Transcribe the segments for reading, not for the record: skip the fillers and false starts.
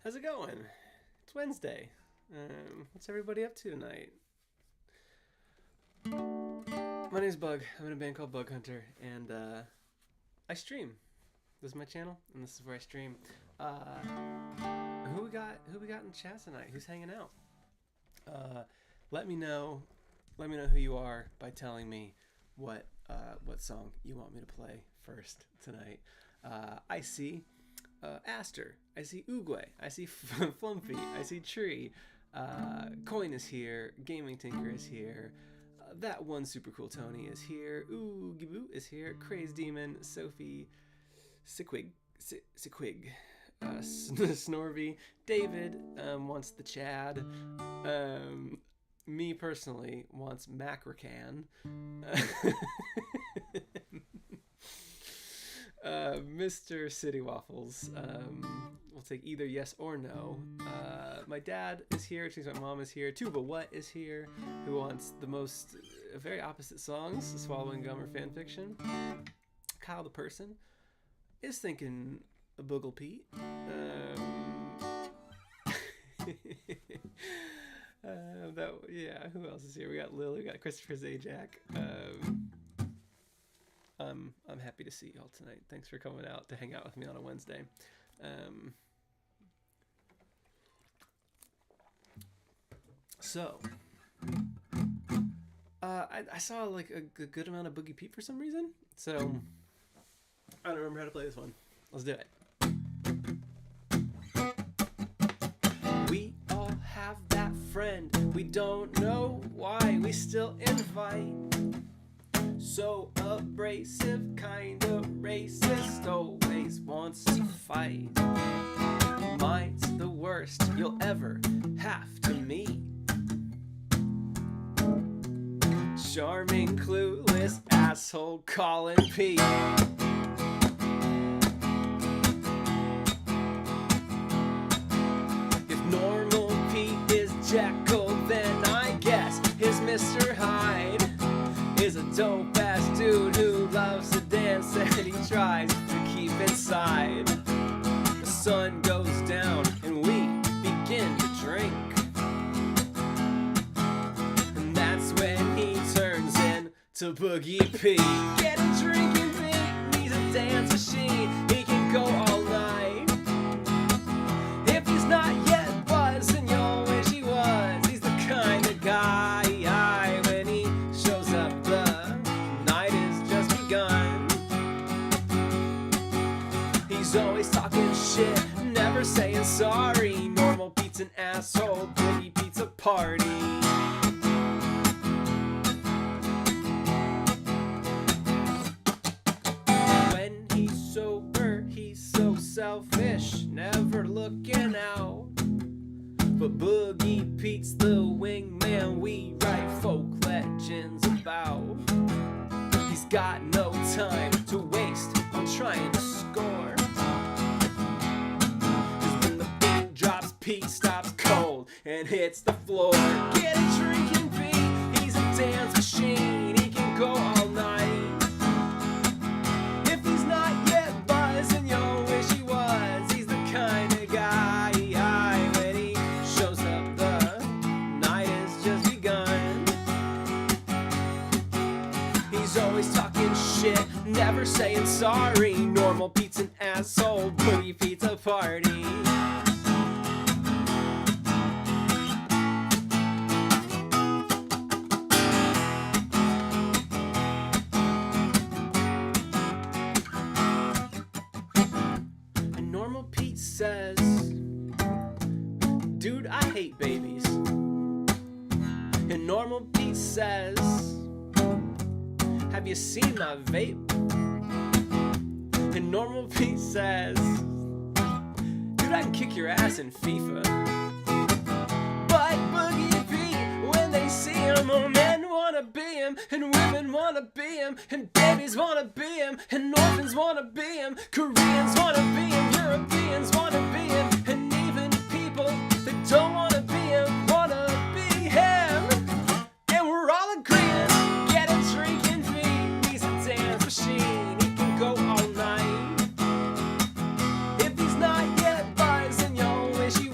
How's it going? It's Wednesday. What's everybody up to tonight? My name's Bug. I'm in a band called Bug Hunter, and I stream. This is my channel, and this is where I stream. Who we got in chat tonight? Who's hanging out? Let me know who you are by telling me what song you want me to play first tonight. I see Aster, I see Oogway, I see Flumpy, I see Tree, Coin is here, Gaming Tinker is here, that one super cool Tony is here, Oogiboo is here, Craze Demon, Sophie, Siquig, Snorvy, David wants the Chad, me personally wants Macracan, Mr. City Waffles will take either yes or no. My dad is here, which means my mom is here. Tuba What is here, who wants the most very opposite songs, Swallowing Gum or Fanfiction. Kyle the Person is thinking a Boogle Pete. Who else is here? We got Lil, we got Christopher Zajac. I'm happy to see y'all tonight. Thanks for coming out to hang out with me on a Wednesday. I saw like a good amount of Boogie Pete for some reason. So I don't remember how to play this one. Let's do it. We all have that friend. We don't know why we still invite. So abrasive, kinda racist, always wants to fight. Mine's the worst you'll ever have to meet. Charming, clueless, asshole calling Pete. If normal Pete is Jekyll, then I guess his Mr. Hyde is a dope-ass dude who loves to dance and he tries to keep inside. The sun goes down and we begin to drink, and that's when he turns into Boogie Pete. Get a drinking Pete, he's a dance machine, he can go all night. If he's not yet buzzed, then you'll wish he was. He's the kind of guy he's always talking shit, never saying sorry. Normal Pete's an asshole, Boogie Pete's a party. When he's sober, he's so selfish, never looking out. But Boogie Pete's the wingman we write folk legends about. He's got no time to waste on trying to score. Pete stops cold and hits the floor. Get a drinking Pete, he's a dance machine, he can go all night. If he's not yet buzzed, then you'll wish he was. He's the kind of guy, when he shows up, the night has just begun. He's always talking shit, never saying sorry. Normal Pete's an asshole, Boogie Pete's a party. Says, dude, I hate babies. And Normal Pete says, have you seen my vape? And Normal Pete says, dude, I can kick your ass in FIFA. But Boogie Pete, when they see him, oh, men wanna be him, and women wanna be him, and babies wanna be him, and orphans wanna be him, Koreans wanna be him, Europeans wanna be him, and even people that don't wanna be him wanna be him. And we're all agreeing, get a drinking Pete, he's a dance machine, he can go all night. If he's not yet buzzed, then you'll wish he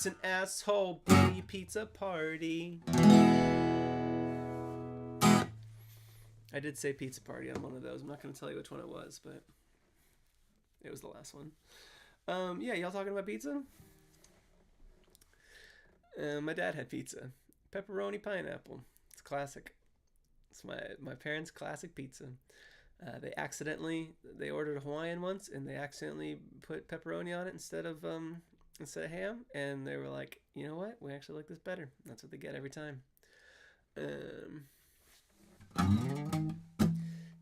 Pete's an asshole. Boogie pizza party. I did say pizza party on one of those. I'm not going to tell you which one it was, but it was the last one. Yeah, y'all talking about pizza? My dad had pizza. Pepperoni pineapple. It's classic. It's my parents' classic pizza. They ordered a Hawaiian once, and they accidentally put pepperoni on it instead of ham, and they were like, you know what? We actually like this better. That's what they get every time.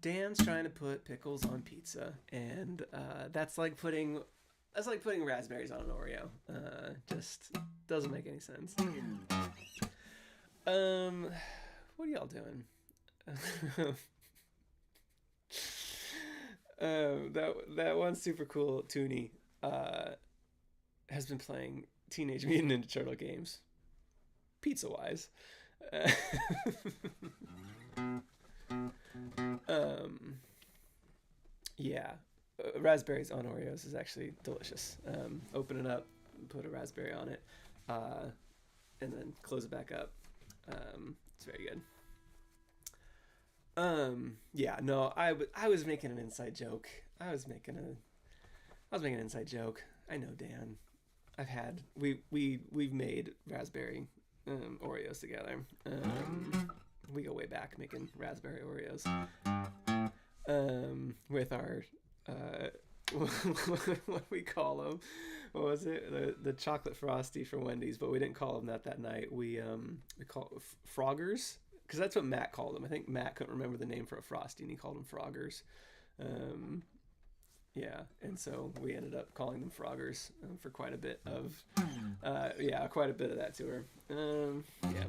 Dan's trying to put pickles on pizza, and that's like putting raspberries on an Oreo. Just doesn't make any sense. What are y'all doing? That one super cool Toonie has been playing Teenage Mutant Ninja Turtle games, pizza wise. Yeah, raspberries on Oreos is actually delicious. Open it up, put a raspberry on it, and then close it back up. It's very good. Yeah, no, I was making an inside joke. I was making an inside joke. I know, Dan. We've made raspberry Oreos together. We go way back making raspberry Oreos. With our what do we call them? What was it? The chocolate frosty from Wendy's, but we didn't call them that night. We call it Froggers, because that's what Matt called them. I think Matt couldn't remember the name for a frosty, and he called them Froggers. Yeah, and so we ended up calling them Froggers for quite a bit of that tour. Yeah.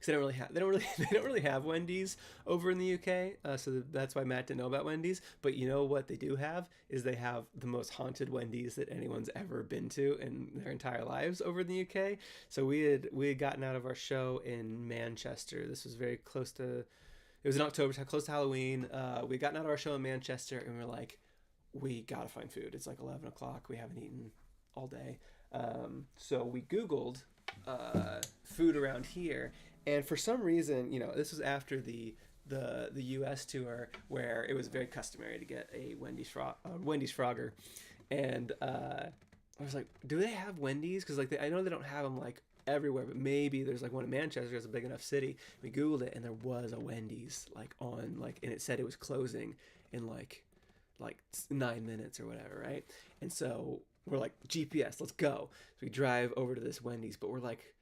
Because they don't really have Wendy's over in the UK, so that's why Matt didn't know about Wendy's. But you know what they do have is they have the most haunted Wendy's that anyone's ever been to in their entire lives over in the UK. So we had gotten out of our show in Manchester. This was very close to, it was in October, so close to Halloween. We had gotten out of our show in Manchester, and we were like, we gotta find food. It's like 11 o'clock. We haven't eaten all day. So we Googled food around here. And for some reason, this was after the U.S. tour, where it was very customary to get a Wendy's Frogger, and I was like, do they have Wendy's? Because I know they don't have them like everywhere, but maybe there's like one in Manchester. It's a big enough city. We Googled it, and there was a Wendy's and it said it was closing in like 9 minutes or whatever, right? And so we're like, GPS, let's go. So we drive over to this Wendy's, but we're like,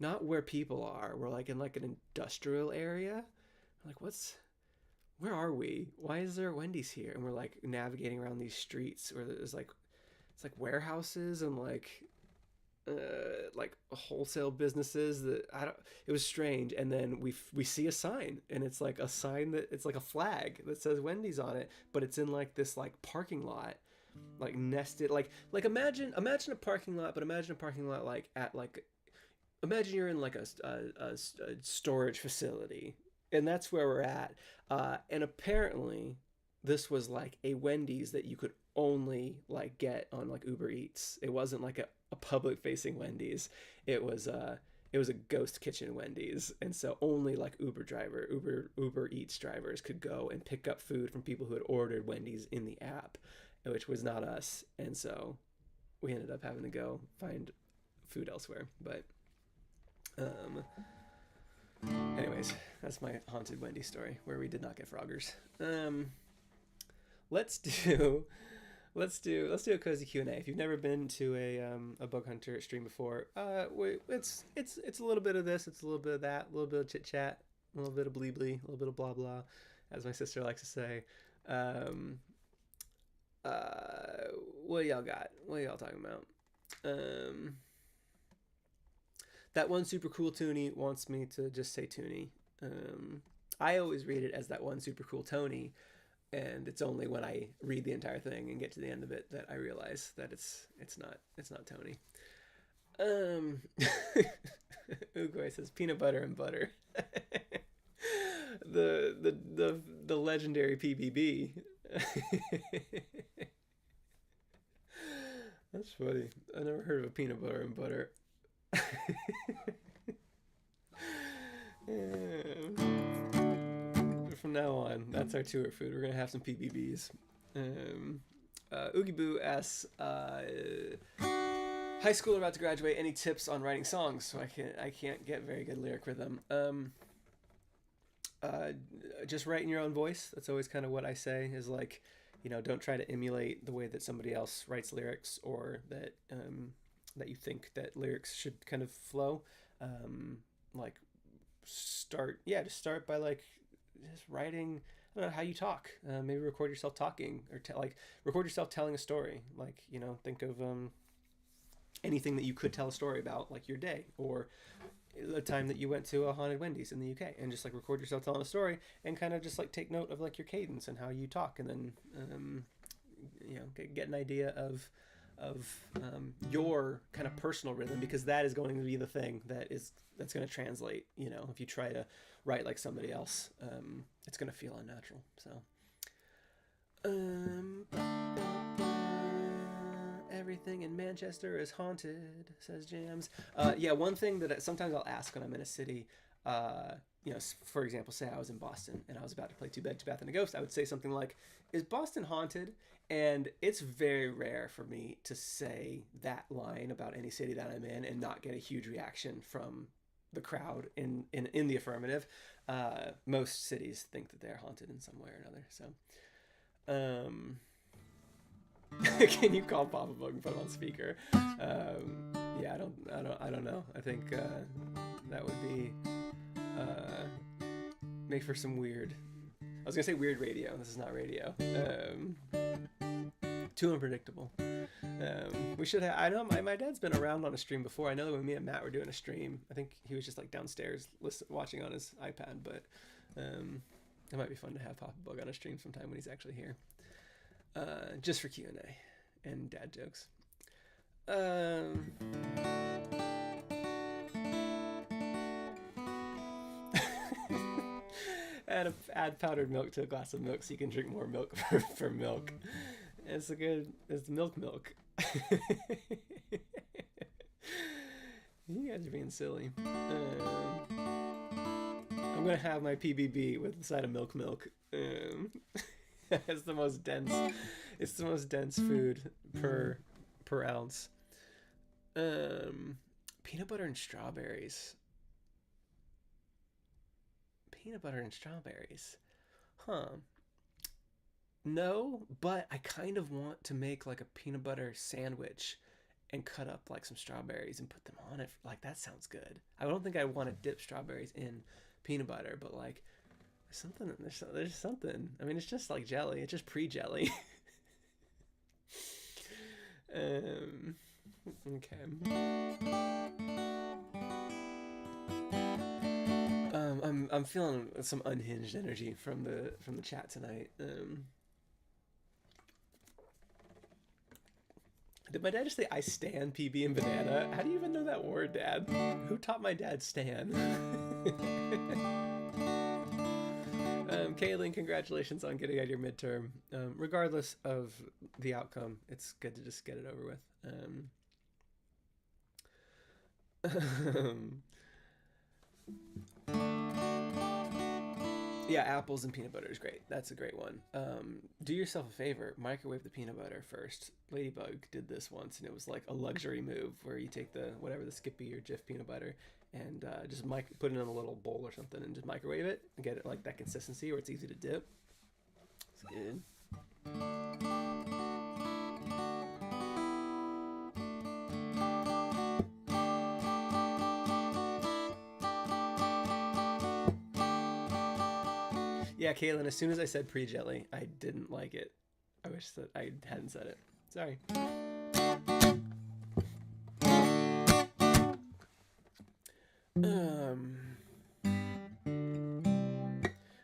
not where people are. We're like in like an industrial area. We're like, where are we? Why is there a Wendy's here? And we're like navigating around these streets where there's like, it's like warehouses and like wholesale businesses it was strange. And then we see a sign, and it's like a sign it's like a flag that says Wendy's on it, but it's in like this like parking lot, like nested, like imagine a parking lot, but imagine a parking lot like at like, imagine you're in like a storage facility, and that's where we're at. And apparently this was like a Wendy's that you could only like get on like Uber Eats. It wasn't like a public facing Wendy's. It was a ghost kitchen Wendy's. And so only like Uber Eats drivers could go and pick up food from people who had ordered Wendy's in the app, which was not us. And so we ended up having to go find food elsewhere. But anyways, that's my haunted Wendy's story where we did not get Froggers. Let's do a cozy Q&A. If you've never been to a bug hunter stream before, it's a little bit of this, it's a little bit of that, a little bit of chit chat, a little bit of blee, a little bit of blah blah, as my sister likes to say. What y'all got? What y'all talking about? That one super cool Toonie wants me to just say Toonie. I always read it as that one super cool Tony, and it's only when I read the entire thing and get to the end of it that I realize that it's not Tony. Ugoy says peanut butter and butter. the legendary PBB. funny. I never heard of a peanut butter and butter. From now on, that's our tour food. We're gonna have some PBBs. Oogie Boo asks, high school about to graduate. Any tips on writing songs? So I can't get very good lyric rhythm. Just write in your own voice. That's always kind of what I say. Is like, you know, don't try to emulate the way that somebody else writes lyrics, or that that you think that lyrics should kind of flow. Like start by like just writing. I don't know how you talk. Maybe record yourself talking, or like record yourself telling a story. Like, you know, think of anything that you could tell a story about, like your day, or the time that you went to a haunted Wendy's in the UK, and just like record yourself telling a story, and kind of just like take note of like your cadence and how you talk, and then you know, get an idea of your kind of personal rhythm, because that is going to be the thing that's going to translate. You know, if you try to write like somebody else, it's going to feel unnatural. So everything in Manchester is haunted, says Jams. Yeah, one thing that sometimes I'll ask when I'm in a city, you know, for example, say I was in Boston and I was about to play Two Bed, Two Bath, and a Ghost, I would say something like, is Boston haunted? And it's very rare for me to say that line about any city that I'm in and not get a huge reaction from the crowd in the affirmative. Most cities think that they're haunted in some way or another. So can you call Papa Bug and put him on speaker? Yeah, I don't know. I think that would be make for some weird. I was gonna say weird radio. This is not radio. Too unpredictable. We should have. I know my dad's been around on a stream before. I know that when me and Matt were doing a stream, I think he was just like downstairs watching on his iPad. But it might be fun to have Papa Bug on a stream sometime when he's actually here, just for Q&A and dad jokes. Add powdered milk to a glass of milk so you can drink more milk for milk. It's milk. You guys are being silly. I'm gonna have my PBB with a side of milk. It's the most dense. It's the most dense food per ounce. Peanut butter and strawberries. Peanut butter and strawberries. Huh. No, but I kind of want to make like a peanut butter sandwich and cut up like some strawberries and put them on it. Like, that sounds good. I don't think I want to dip strawberries in peanut butter, but like there's something. I mean, it's just like jelly. It's just pre-jelly. Okay. I'm feeling some unhinged energy from the chat tonight. Did my dad just say I stan PB and banana? How do you even know that word, Dad? Who taught my dad stan? Kaylin, congratulations on getting out your midterm. Regardless of the outcome, it's good to just get it over with. Yeah, apples and peanut butter is great. That's a great one. Do yourself a favor, microwave the peanut butter first. Ladybug did this once, and it was like a luxury move where you take the Skippy or Jif peanut butter and just put it in a little bowl or something and just microwave it and get it like that consistency where it's easy to dip. It's good. Yeah, Caitlin, as soon as I said pre-jelly, I didn't like it. I wish that I hadn't said it. Sorry.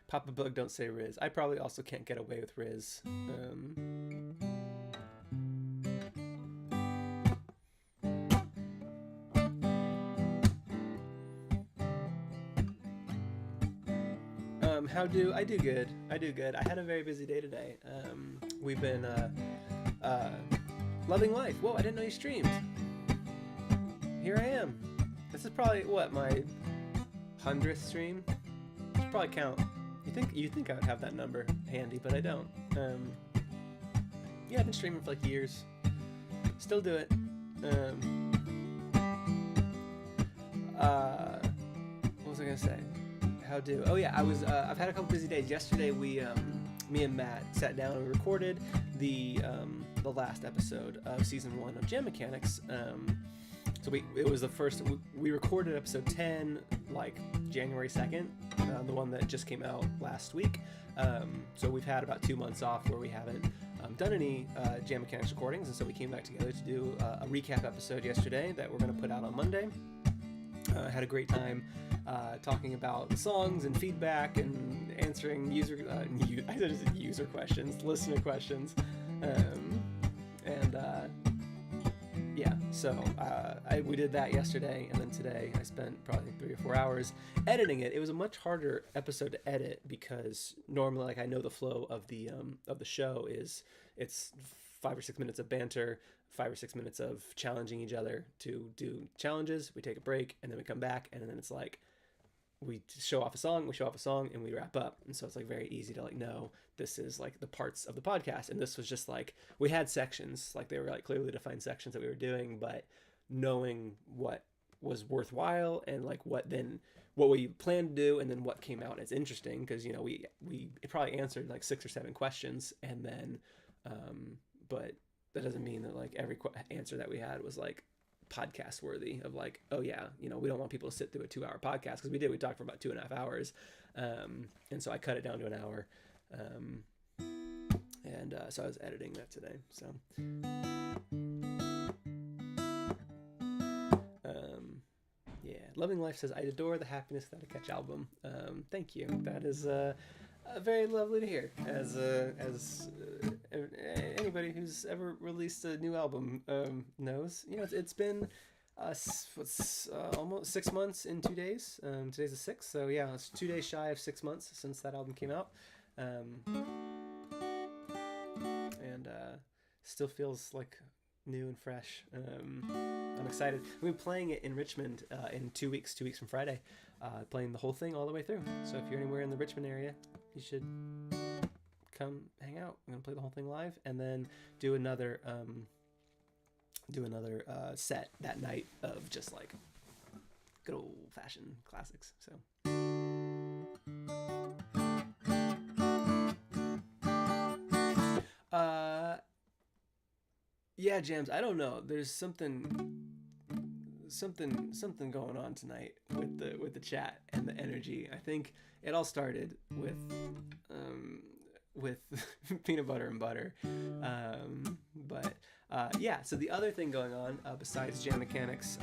Papa Bug, don't say Riz. I probably also can't get away with Riz. I do good. I had a very busy day today. We've been Loving life. Whoa, I didn't know you streamed. Here I am. This is probably, what, my 100th stream? Should probably count. You think I would have that number handy, but I don't. Yeah, I've been streaming for like years. Still do it. What was I gonna say? Oh yeah, I've had a couple busy days. Yesterday me and Matt sat down and we recorded the last episode of season 1 of Jam Mechanics. So it was the first, we recorded episode 10 like January 2nd, the one that just came out last week. So we've had about 2 months off where we haven't done any Jam Mechanics recordings, and so we came back together to do a recap episode yesterday that we're going to put out on Monday. Had a great time talking about the songs and feedback and answering user questions, listener questions, yeah, so we did that yesterday, and then today I spent probably 3 or 4 hours editing it. It was a much harder episode to edit because normally, like, I know the flow of the show is it's 5 or 6 minutes of banter, 5 or 6 minutes of challenging each other to do challenges. We take a break, and then we come back, and then it's like we show off a song, and we wrap up. And so it's like very easy to like know this is like the parts of the podcast. And this was just like, we had sections, like they were like clearly defined sections that we were doing, but knowing what was worthwhile and like what we planned to do and then what came out as interesting. Cause you know, we probably answered like 6 or 7 questions, and then, but that doesn't mean that like every answer that we had was like podcast worthy of like, oh yeah, you know, we don't want people to sit through a 2-hour podcast, because we talked for about 2.5 hours, and so I cut it down to an hour, and so I was editing that today. So yeah, Loving Life says, I adore the Happiness Without a Catch album. Thank you. That is very lovely to hear, as anybody who's ever released a new album knows. You know, it's been almost 6 months in 2 days. Today's the 6th, so yeah, it's 2 days shy of 6 months since that album came out, and still feels like new and fresh. I'm excited. We'll be playing it in Richmond in 2 weeks from Friday, playing the whole thing all the way through. So if you're anywhere in the Richmond area, you should come hang out. I'm gonna play the whole thing live, and then do another set that night of just like good old-fashioned classics. So yeah, Jams, I don't know, there's something going on tonight with the chat and the energy. I think it all started with peanut butter and butter, but yeah, so the other thing going on besides Jam Mechanics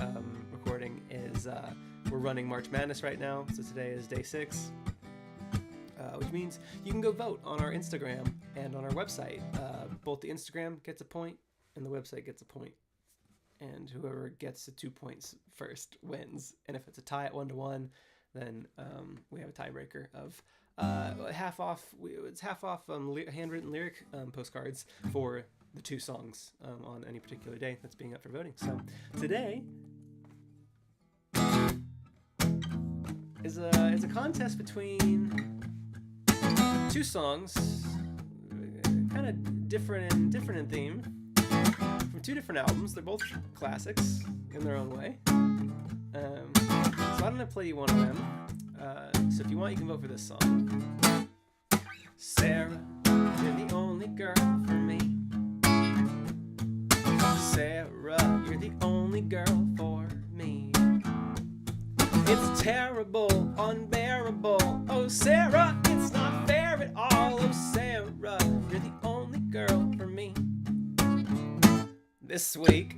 recording is we're running March Madness right now. So today is day 6, which means you can go vote on our Instagram and on our website. Both the Instagram gets a point and the website gets a point, and whoever gets the 2 points first wins. And if it's a tie at 1-1, then we have a tiebreaker of half off. It's half off handwritten lyric postcards for the 2 songs on any particular day that's being up for voting. So today is a contest between 2 songs, kind of different in theme, from 2 different albums. They're both classics in their own way. So I'm gonna play you one of them. So if you want, you can vote for this song. Sarah, you're the only girl for me. Sarah, you're the only girl for me. It's terrible, unbearable. Oh, Sarah, it's not fair at all. Oh, Sarah, you're the only girl for me. This week,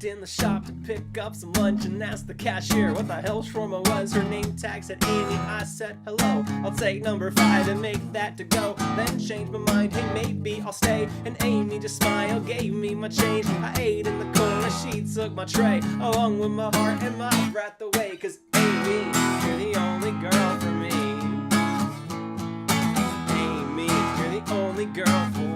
in the shop to pick up some lunch and asked the cashier what the hell shawarma was. Her name tag said Amy. I said hello, I'll take number 5 and make that to go. Then changed my mind, hey maybe I'll stay. And Amy just smiled, gave me my change. I ate in the corner, she took my tray along with my heart and my breath away. Cause Amy, you're the only girl for me. Amy, you're the only girl for me.